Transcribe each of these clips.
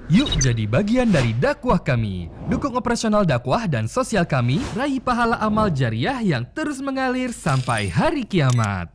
Yuk jadi bagian dari dakwah kami. Dukung operasional dakwah dan sosial kami, raih pahala amal jariah yang terus mengalir sampai hari kiamat.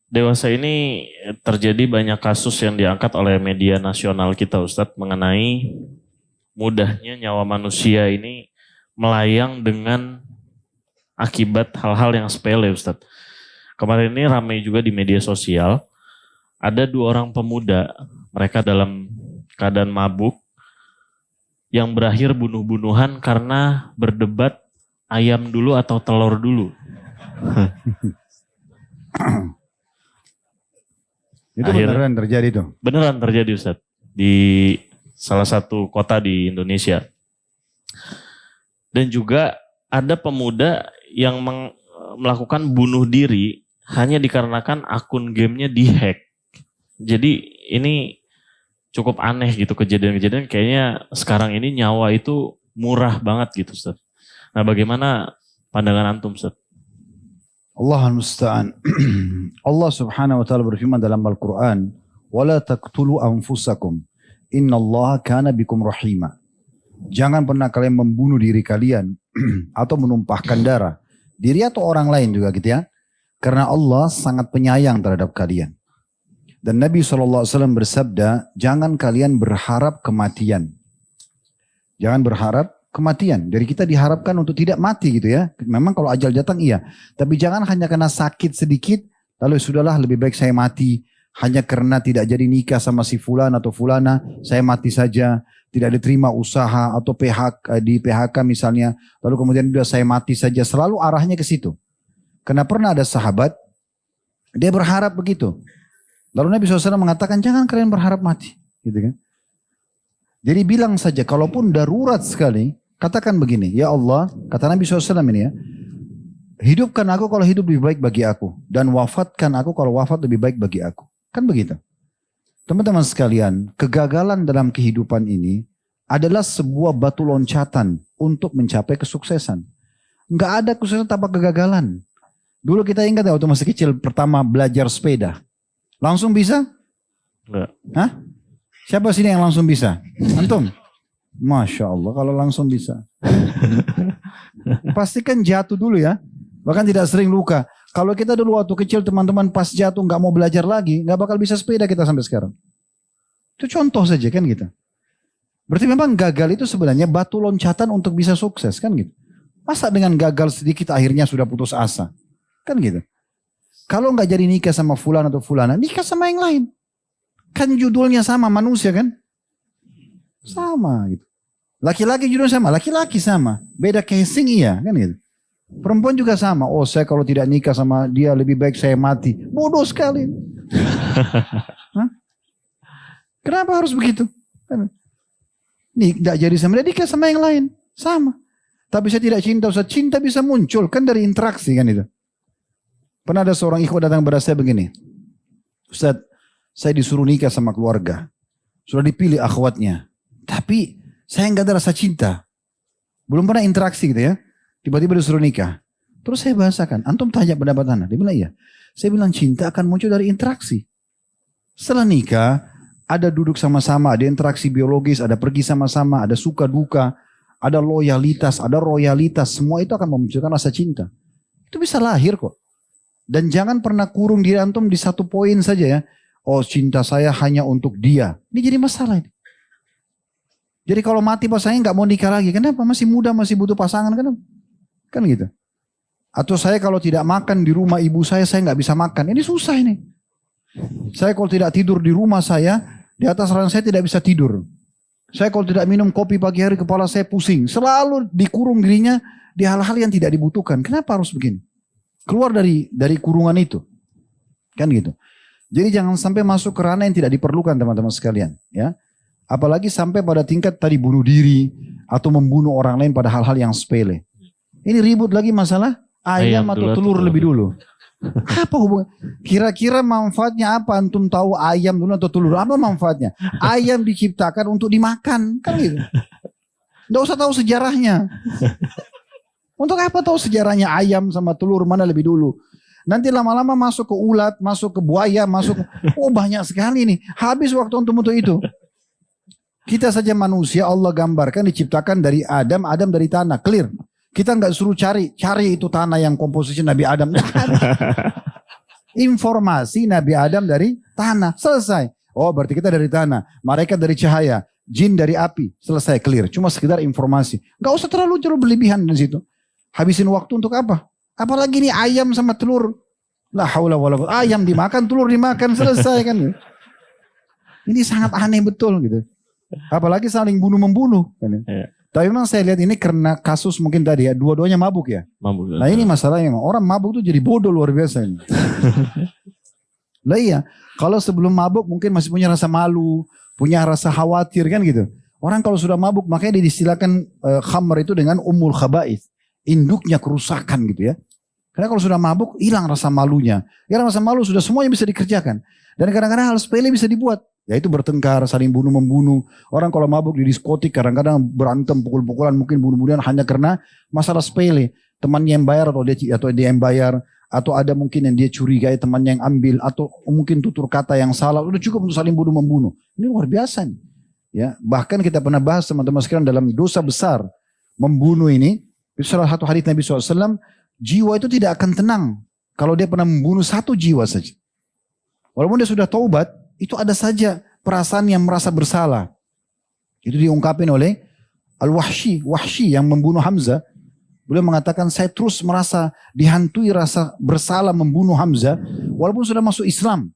Dewasa ini terjadi banyak kasus yang diangkat oleh media nasional kita, Ustadz, mengenai mudahnya nyawa manusia ini melayang dengan akibat hal-hal yang sepele, Ustadz. Kemarin ini ramai juga di media sosial, ada 2 orang pemuda, mereka dalam keadaan mabuk, yang berakhir bunuh-bunuhan karena berdebat ayam dulu atau telur dulu. Itu beneran terjadi tuh? Beneran terjadi, Ustadz, di salah satu kota di Indonesia. Dan juga ada pemuda yang melakukan bunuh diri hanya dikarenakan akun gamenya dihack. Jadi ini cukup aneh gitu kejadian-kejadian, kayaknya sekarang ini nyawa itu murah banget gitu, Ustaz. Nah, bagaimana pandangan antum, Ustaz? Allahul musta'an. Allah Subhanahu wa taala berfirman dalam Al-Qur'an, "Wala taqtulu anfusakum, innallaha kana bikum rahima." Jangan pernah kalian membunuh diri kalian atau menumpahkan darah diri atau orang lain juga gitu ya. Karena Allah sangat penyayang terhadap kalian. Dan Nabi SAW bersabda, jangan kalian berharap kematian. Jangan berharap kematian. Dari kita diharapkan untuk tidak mati gitu ya. Memang kalau ajal datang iya. Tapi jangan hanya karena sakit sedikit, lalu sudahlah lebih baik saya mati. Hanya karena tidak jadi nikah sama si fulan atau fulana, saya mati saja. Tidak diterima usaha atau di PHK misalnya. Lalu kemudian sudah saya mati saja. Selalu arahnya ke situ. Karena pernah ada sahabat, dia berharap begitu. Lalu Nabi SAW mengatakan, jangan kalian berharap mati. Gitu kan. Jadi bilang saja, kalaupun darurat sekali, katakan begini, ya Allah, kata Nabi SAW ini ya, hidupkan aku kalau hidup lebih baik bagi aku. Dan wafatkan aku kalau wafat lebih baik bagi aku. Kan begitu. Teman-teman sekalian, kegagalan dalam kehidupan ini adalah sebuah batu loncatan untuk mencapai kesuksesan. Enggak ada kesuksesan tanpa kegagalan. Dulu kita ingat ya waktu masih kecil pertama belajar sepeda. Langsung bisa? Enggak. Hah? Siapa sini yang langsung bisa? Antum? Masya Allah kalau langsung bisa. Pastikan jatuh dulu ya. Bahkan tidak sering luka. Kalau kita dulu waktu kecil teman-teman pas jatuh nggak mau belajar lagi. Nggak bakal bisa sepeda kita sampai sekarang. Itu contoh saja kan gitu. Berarti memang gagal itu sebenarnya batu loncatan untuk bisa sukses kan gitu. Masa dengan gagal sedikit akhirnya sudah putus asa. Kan gitu. Kalau nggak jadi nikah sama fulan atau fulana, nikah sama yang lain. Kan judulnya sama manusia kan? Sama gitu. Laki-laki judulnya sama, laki-laki sama. Beda casing iya kan gitu. Perempuan juga sama. Oh saya kalau tidak nikah sama dia lebih baik saya mati. Bodoh sekali. Hah? Kenapa harus begitu? Nih tidak jadi sama dia, nikah sama yang lain. Sama. Tapi saya tidak cinta, Ustaz. Cinta bisa muncul kan dari interaksi kan itu. Pernah ada seorang ikhwan datang kepada saya begini. Ustaz, saya disuruh nikah sama keluarga. Sudah dipilih akhwatnya. Tapi saya nggak ada rasa cinta. Belum pernah interaksi gitu ya. Tiba-tiba disuruh nikah. Terus saya bahasakan. Antum tanya pendapat anda. Dia bilang iya. Saya bilang cinta akan muncul dari interaksi. Setelah nikah, ada duduk sama-sama. Ada interaksi biologis. Ada pergi sama-sama. Ada suka duka. Ada loyalitas. Ada royalitas. Semua itu akan memunculkan rasa cinta. Itu bisa lahir kok. Dan jangan pernah kurung diri antum di satu poin saja ya. Oh cinta saya hanya untuk dia. Ini jadi masalah ini. Jadi kalau mati pasangannya nggak mau nikah lagi. Kenapa? Masih muda, masih butuh pasangan. Kenapa? Kan gitu. Atau saya kalau tidak makan di rumah ibu saya nggak bisa makan. Ini susah ini. Saya kalau tidak tidur di rumah saya, di atas ranjang saya tidak bisa tidur. Saya kalau tidak minum kopi pagi hari, kepala saya pusing. Selalu dikurung dirinya di hal-hal yang tidak dibutuhkan. Kenapa harus begini? Keluar dari kurungan itu. Kan gitu. Jadi jangan sampai masuk ke ranah yang tidak diperlukan teman-teman sekalian. Ya. Apalagi sampai pada tingkat tadi bunuh diri. Atau membunuh orang lain pada hal-hal yang sepele. Ini ribut lagi masalah ayam atau telur lebih dulu. Apa hubungan? Kira-kira manfaatnya apa? Antum tahu ayam dulu atau telur? Apa manfaatnya? Ayam diciptakan untuk dimakan. Kan gitu. Nggak usah tahu sejarahnya. Untuk apa tahu sejarahnya ayam sama telur mana lebih dulu? Nanti lama-lama masuk ke ulat, masuk ke buaya, masuk ke... Oh banyak sekali nih. Habis waktu untuk itu. Kita saja manusia Allah gambarkan diciptakan dari Adam, Adam dari tanah, clear. Kita nggak suruh cari itu tanah yang komposisi Nabi Adam. Informasi Nabi Adam dari tanah, selesai. Oh berarti kita dari tanah, malaikat dari cahaya, jin dari api, selesai clear. Cuma sekedar informasi. Nggak usah terlalu berlebihan di situ. Habisin waktu untuk apa? Apalagi ini ayam sama telur. La haula wala quwwata. Ayam dimakan, telur dimakan, selesai kan. Ini sangat aneh betul gitu. Apalagi saling bunuh-membunuh. Kan? Ya. Tapi memang saya lihat ini karena kasus mungkin tadi ya, dua-duanya mabuk ya. Mabuk. Nah ini masalahnya, orang mabuk tuh jadi bodoh luar biasa ini. Lah iya, kalau sebelum mabuk mungkin masih punya rasa malu, punya rasa khawatir kan gitu. Orang kalau sudah mabuk makanya disistilahkan khamr itu dengan ummul khaba'ith, induknya kerusakan gitu ya. Karena kalau sudah mabuk hilang rasa malunya. Hilang rasa malu sudah semuanya bisa dikerjakan. Dan kadang-kadang hal sepele bisa dibuat. Yaitu bertengkar, saling bunuh-membunuh. Orang kalau mabuk di diskotik kadang-kadang berantem, pukul-pukulan, mungkin bunuh-bunuhan hanya karena masalah sepele. Temannya yang bayar atau dia yang bayar. Atau ada mungkin yang dia curigai temannya yang ambil. Atau mungkin tutur kata yang salah. Udah cukup untuk saling bunuh-membunuh. Ini luar biasa nih. Ya, bahkan kita pernah bahas teman-teman sekalian dalam dosa besar membunuh ini. Itu salah satu hadits Nabi SAW. Jiwa itu tidak akan tenang kalau dia pernah membunuh satu jiwa saja. Walaupun dia sudah taubat, itu ada saja perasaan yang merasa bersalah. Itu diungkapin oleh Al-Wahsy, Wahsy yang membunuh Hamzah. Beliau mengatakan saya terus merasa dihantui rasa bersalah membunuh Hamzah walaupun sudah masuk Islam.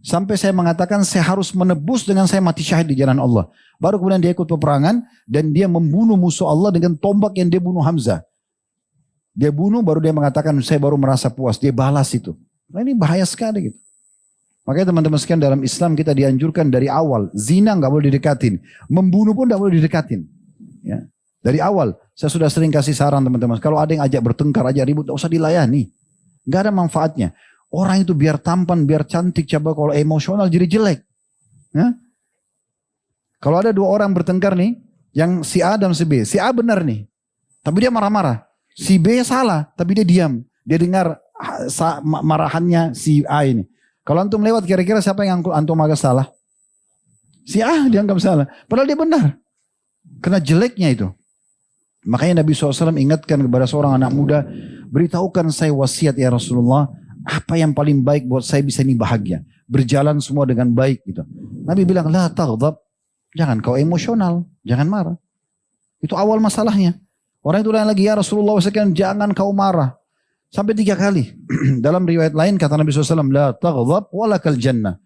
Sampai saya mengatakan saya harus menebus dengan saya mati syahid di jalan Allah. Baru kemudian dia ikut peperangan dan dia membunuh musuh Allah dengan tombak yang dia bunuh Hamzah. Dia bunuh baru dia mengatakan saya baru merasa puas. Dia balas itu. Nah ini bahaya sekali gitu. Makanya teman-teman sekalian dalam Islam kita dianjurkan dari awal. Zina nggak boleh didekatin. Membunuh pun nggak boleh didekatin. Ya. Dari awal. Saya sudah sering kasih saran teman-teman. Kalau ada yang ajak bertengkar, ajak ribut, nggak usah dilayani. Nggak ada manfaatnya. Orang itu biar tampan, biar cantik. Coba kalau emosional jadi jelek. Ya. Kalau ada dua orang bertengkar nih. Yang si A dan si B. Si A benar nih. Tapi dia marah-marah. Si B salah. Tapi dia diam. Dia dengar marahannya si A ini. Kalau antum lewat kira-kira siapa yang antum agak salah? Si A dianggap salah. Padahal dia benar. Karena jeleknya itu. Makanya Nabi SAW ingatkan kepada seorang anak muda. Beritahukan saya wasiat ya Rasulullah. Apa yang paling baik buat saya bisa ini bahagia. Berjalan semua dengan baik gitu. Nabi bilang, la taghdab. Jangan kau emosional. Jangan marah. Itu awal masalahnya. Orang itu lagi ya Rasulullah SAW jangan kau marah. Sampai 3 kali. Dalam riwayat lain kata Nabi SAW, la taghdab walakal jannah.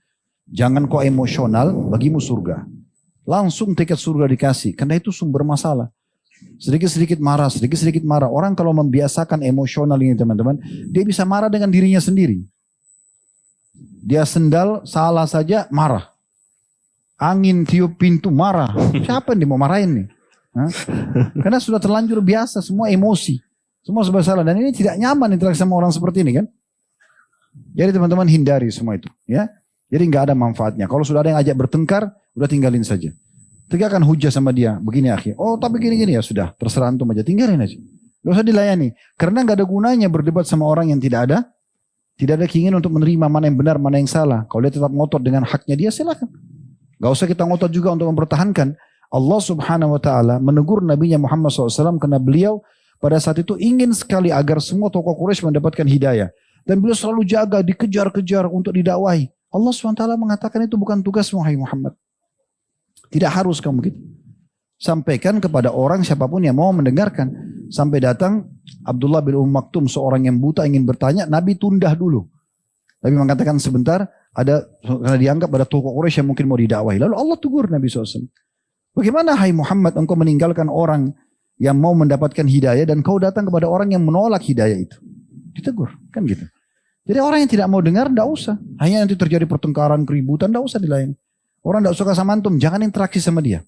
Jangan kau emosional, bagimu surga. Langsung tiket surga dikasih. Karena itu sumber masalah. Sedikit-sedikit marah. Orang kalau membiasakan emosional ini teman-teman, dia bisa marah dengan dirinya sendiri. Dia sendal, salah saja, marah. Angin tiup pintu, marah. Siapa yang mau marahin nih? Hah? Karena sudah terlanjur biasa, semua emosi. Semua serba salah dan ini tidak nyaman interaksi sama orang seperti ini kan. Jadi teman-teman hindari semua itu ya. Jadi nggak ada manfaatnya. Kalau sudah ada yang ajak bertengkar, udah tinggalin saja. Tegakkan hujah sama dia. Begini akhi. Oh tapi gini-gini ya sudah. Terserah antum aja. Tinggalin aja. Gak usah dilayani. Karena nggak ada gunanya berdebat sama orang yang tidak ada keinginan untuk menerima mana yang benar, mana yang salah. Kalau dia tetap ngotot dengan haknya dia silakan. Gak usah kita ngotot juga untuk mempertahankan. Allah Subhanahu Wa Taala menegur Nabi Muhammad SAW karena beliau pada saat itu ingin sekali agar semua tokoh Quraisy mendapatkan hidayah. Dan beliau selalu jaga, dikejar-kejar untuk didakwahi. Allah SWT mengatakan itu bukan tugasmu, hai Muhammad. Tidak harus kamu gitu. Sampaikan kepada orang siapapun yang mau mendengarkan. Sampai datang Abdullah bin Maktum, seorang yang buta ingin bertanya. Nabi tundah dulu. Nabi mengatakan sebentar, karena dianggap ada tokoh Quraisy yang mungkin mau didakwahi. Lalu Allah tegur Nabi SAW. Bagaimana hai Muhammad engkau meninggalkan orang yang mau mendapatkan hidayah dan kau datang kepada orang yang menolak hidayah itu. Ditegur, kan gitu. Jadi orang yang tidak mau dengar, tidak usah. Hanya nanti terjadi pertengkaran, keributan, tidak usah dilayani. Orang tidak suka sama antum, jangan interaksi sama dia.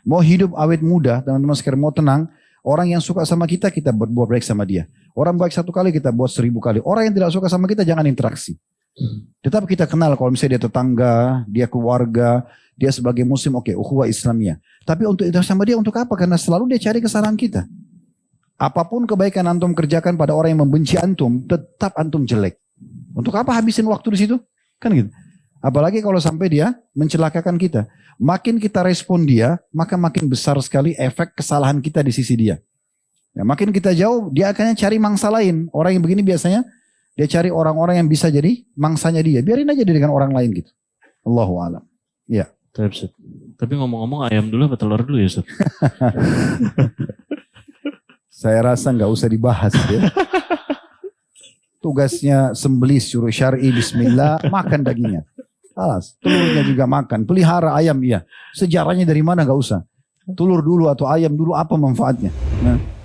Mau hidup awet muda, teman-teman sekalian mau tenang, orang yang suka sama kita buat baik sama dia. Orang baik 1 kali, kita buat 1000 kali. Orang yang tidak suka sama kita, jangan interaksi. Tetap kita kenal kalau misalnya dia tetangga, dia keluarga, dia sebagai muslim, oke, ukhuwah Islamiyah. Tapi untuk interaksi sama dia untuk apa? Karena selalu dia cari kesalahan kita. Apapun kebaikan antum kerjakan pada orang yang membenci antum, tetap antum jelek. Untuk apa habisin waktu di situ? Kan gitu. Apalagi kalau sampai dia mencelakakan kita. Makin kita respon dia, maka makin besar sekali efek kesalahan kita di sisi dia. Ya, makin kita jauh, dia akan cari mangsa lain. Orang yang begini biasanya, dia cari orang-orang yang bisa jadi mangsanya dia. Biarin aja dia dengan orang lain gitu. Allahu a'lam. Ya. Tapi ngomong-ngomong ayam dulu apa telur dulu ya Ustaz? Saya rasa nggak usah dibahas ya. Tugasnya sembelih suruh syar'i bismillah, makan dagingnya. Alas, telurnya juga makan. Pelihara ayam iya. Sejarahnya dari mana nggak usah. Telur dulu atau ayam dulu apa manfaatnya? Nah.